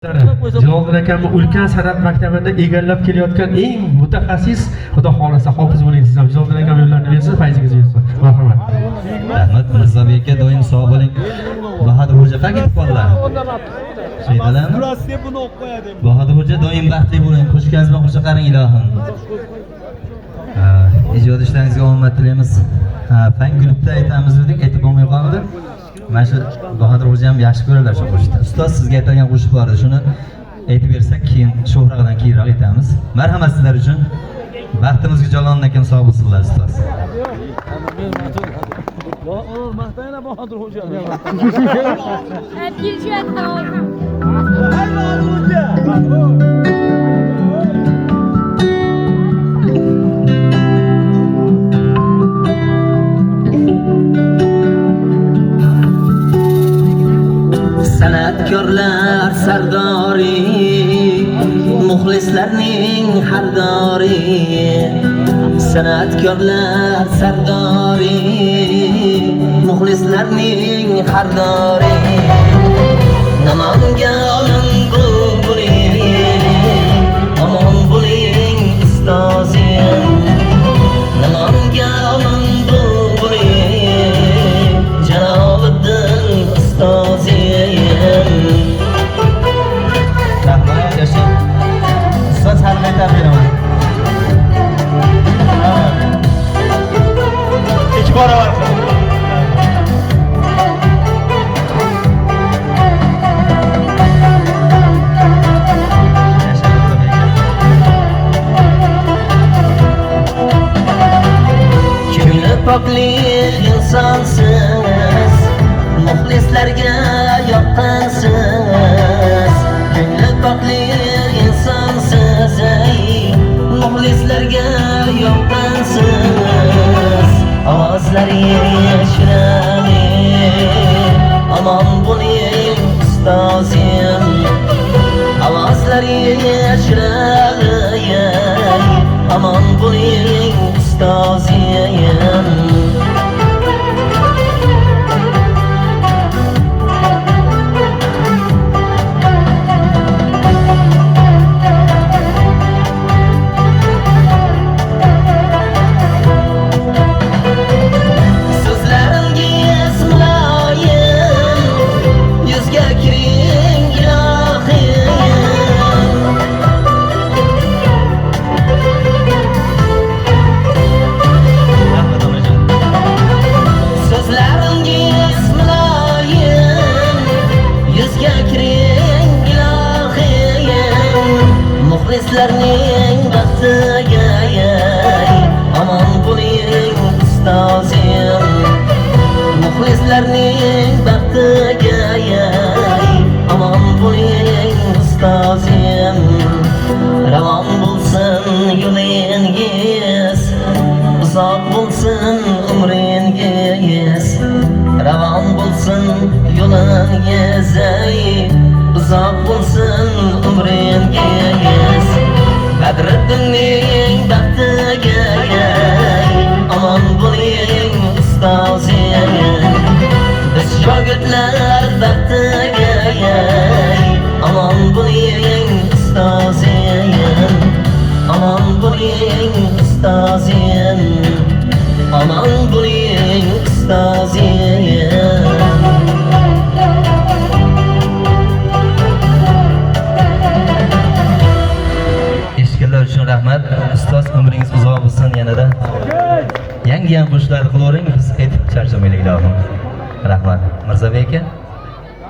Jaloliddin akam ulkan san'at maktabida egallab kelayotgan eng mutaxassis, xudo xolasa hofiz bo'ling siz ham. Jaloliddin akam yo'llarini bersin, fayzingiz bersin. Marhamat. Rahmat Mirzabek aka, doim sog' bo'ling. Bahodir xo'ja qayerga ketib qoldilar? Shaydalarmi? Bahodir xo'ja doim baxtli bo'ling. Qo'shganingiz bilan qo'sha qaring ilohim. Ijod ishlaringizga omad tilaymiz. Fan klubda aytamiz dedik, aytib bo'lmay qoldi. Mana shu Bahodir xo'ja ham yaxshi ko'radilar shu qo'shiqni. Ustoz sizga aytgan qo'shiq bor edi, shuni aytib bersak, keyin sho'xradan keyinroq aytamiz. Marhamat sizlar uchun. Vaqtimizga Jaloliddin akam sog' bo'lsinlar ustoz. Maqtayna Bahodir xo'ja. Hep kelishyapti. San'atkorlar sardori, muxlislarning hardori. San'atkorlar sardori, muxlislarning hardori. Namanganim bo'ling, omon bo'ling ustozim. Namanganim bo'ling, Jaloliddin ustozim. Rahmat yaşa. Ustoz hal aytib beraman. İki para var. Ko'ngli pokli insonsiz, muxlislarga yoqqansiz. Ko'ngli pokli insonsiz, muxlislarga yoqqansiz. Ovozlaringiz shirali, omon bo'ling ustozim. Ovozlaringiz shirali, omon bo'ling ustozim. Muxlislarning baxtiga omon bo'ling ustozim. Muxlislarning baxtiga omon bo'ling ustozim. Ravon bo'lsin yo'lingiz, uzoq bo'lsin umringiz. Ravon bo'lsin yo'lingiz, uzoq bo'lsin umringiz. Badriddinning baxtiga omon bo'ling ustozim. Biz shogirdlar baxtiga omon bo'ling ustozim. Omon bo'ling ustozim. Omon bo'ling ustozim. Eshitganlar uchun rahmat. Ustoz umringiz uzoq bo'lsin yanada. Yangi qo'shiqlar qilavering, biz aytib charchamaylik ilohim. Rahmat. Mirzabek aka